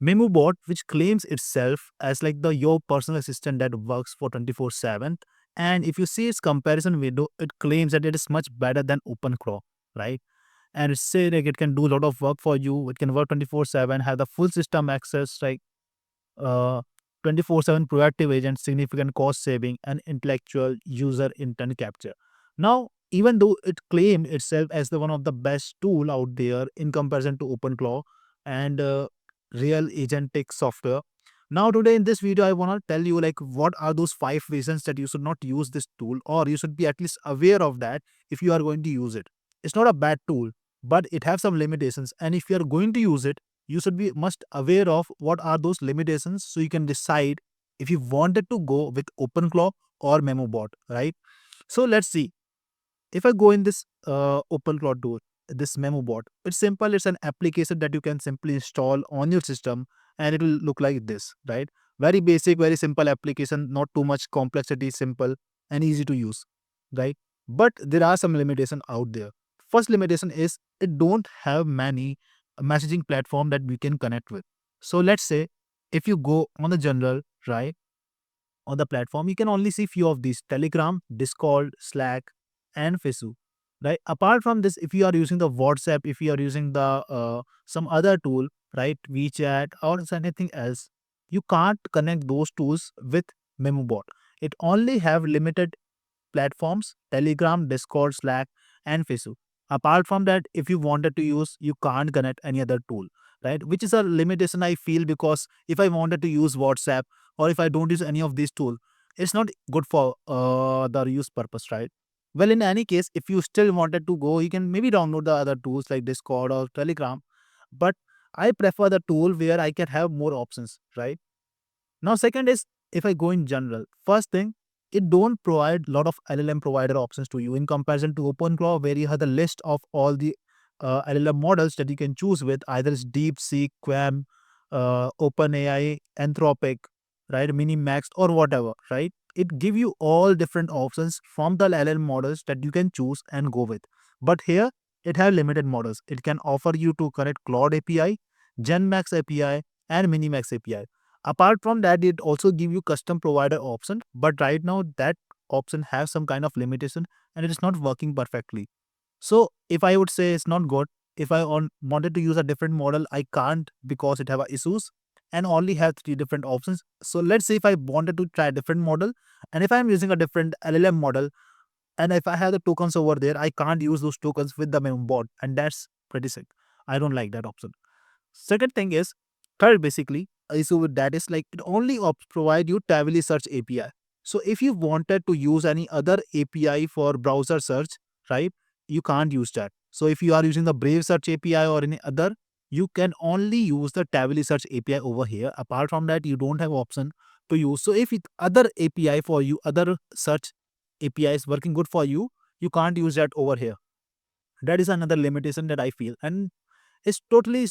MemoBot, which claims itself as like the your personal assistant that works for 24/7. And if you see its comparison window, it claims that it is much better than OpenClaw, right? And it say like it can do a lot of work for you. It can work 24/7, have the full system access, like uh 24/7 proactive agent, significant cost saving, and intellectual user intent capture. Now, even though it claimed itself as the one of the best tool out there in comparison to OpenClaw and real agentic software, now today in this video I want to tell you like what are those 5 reasons that you should not use this tool, or you should be at least aware of that if you are going to use it. It's not a bad tool, but it has some limitations, and if you are going to use it, you should be must aware of what are those limitations so you can decide if you wanted to go with OpenClaw or MemoBot, right? So let's see. If I go in this OpenClaw tool, this MemoBot, it's simple. It's an application that you can simply install on your system, and it will look like this, right? Very basic, very simple application, not too much complexity, simple and easy to use, right? But there are some limitation out there. First limitation is it don't have many messaging platform that we can connect with. So let's say if you go on the general, right, on the platform, you can only see few of these: Telegram, Discord, Slack, and Facebook. Right. Apart from this, if you are using the WhatsApp, if you are using the some other tool, right, WeChat or anything else, you can't connect those tools with MemoBot. It only have limited platforms: Telegram, Discord, Slack, and Facebook. Apart from that, if you wanted to use, you can't connect any other tool, right? Which is a limitation I feel, because if I wanted to use WhatsApp or if I don't use any of these tools, it's not good for the use purpose, right? Well, in any case, if you still wanted to go, you can maybe download the other tools like Discord or Telegram. But I prefer the tool where I can have more options, right? Now, second is if I go in general, first thing, it don't provide lot of LLM provider options to you in comparison to OpenClaw, where you have the list of all the LLM models that you can choose with. Either it's DeepSeek, Quam, OpenAI, Anthropic, right, Minimax, or whatever, right? It give you all different options from the LLM models that you can choose and go with. But here, it have limited models. It can offer you to connect Claude API, GenMax API, and Minimax API. Apart from that, it also give you custom provider option, but right now that option has some kind of limitation and it is not working perfectly. So if I would say it's not good, if I wanted to use a different model, I can't because it have a issues and only have 3 different options. So let's say if I wanted to try a different model, and if I'm using a different LLM model, and if I have the tokens over there, I can't use those tokens with the MemoBot, and that's pretty sick. I don't like that option. Second thing is, third basically, issue with that is like it only provide you Tavily search API. So if you wanted to use any other API for browser search, right, you can't use that. So if you are using the Brave search API or any other, you can only use the Tavily search API over here. Apart from that, you don't have option to use. So if it other API for you, other search API is working good for you, you can't use that over here. That is another limitation that I feel. And it's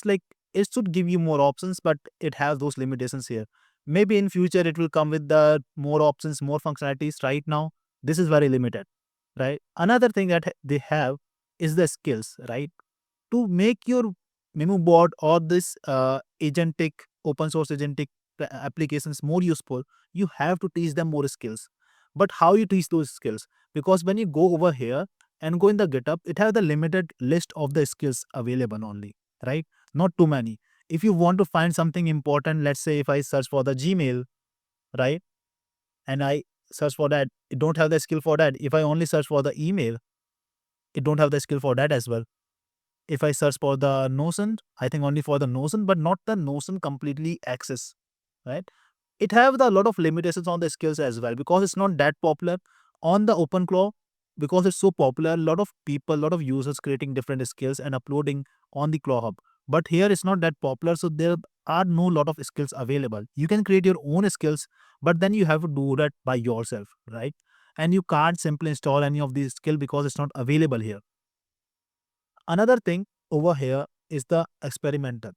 like it should give you more options, but it has those limitations here. Maybe in future it will come with the more options, more functionalities. Right now, this is very limited, right? Another thing that they have is the skills, right? To make your MemoBot or this agentic open source agentic applications more useful, you have to teach them more skills. But how you teach those skills? Because when you go over here and go in the GitHub, it has the limited list of the skills available only, right? Not too many. If you want to find something important, let's say if I search for the Gmail, right, and I search for that, it don't have the skill for that. If I only search for the email, it don't have the skill for that as well. If I search for the Notion, I think only for the Notion, but not the Notion completely access, right? It have the lot of limitations on the skills as well, because it's not that popular on the OpenClaw. Because it's so popular, a lot of people, a lot of users creating different skills and uploading on the Claw Hub. But here it's not that popular, so there are no lot of skills available. You can create your own skills, but then you have to do that by yourself, right? And you can't simply install any of these skill because it's not available here. Another thing over here is the experimental.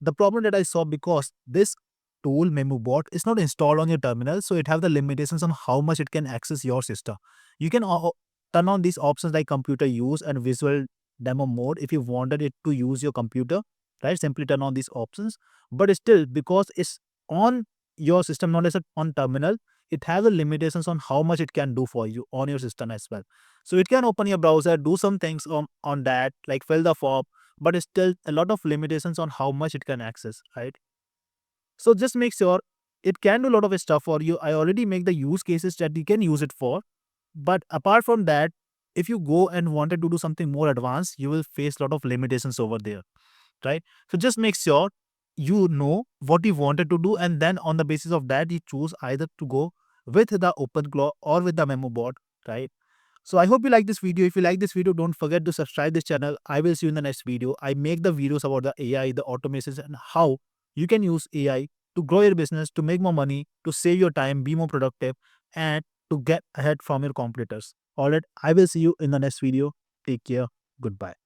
The problem that I saw, because this tool MemoBot is not installed on your terminal, so it have the limitations on how much it can access your system. You can turn on these options like computer use and visual demo mode if you wanted it to use your computer. right? Simply turn on these options. But still, because it's on your system, not as on terminal, it has a limitations on how much it can do for you on your system as well. So it can open your browser, do some things on that, like fill the form, but it's still a lot of limitations on how much it can access, right? So just make sure it can do a lot of stuff for you. I already make the use cases that you can use it for. But apart from that, if you go and wanted to do something more advanced, you will face a lot of limitations over there, right? So just make sure you know what you wanted to do, and then on the basis of that, you choose either to go with the OpenClaw or with the MemoBot, right? So I hope you like this video. If you like this video, don't forget to subscribe this channel. I will see you in the next video. I make the videos about the AI, the automations, and how you can use AI to grow your business, to make more money, to save your time, be more productive, and to get ahead from your competitors. All right, I will see you in the next video. Take care. Goodbye.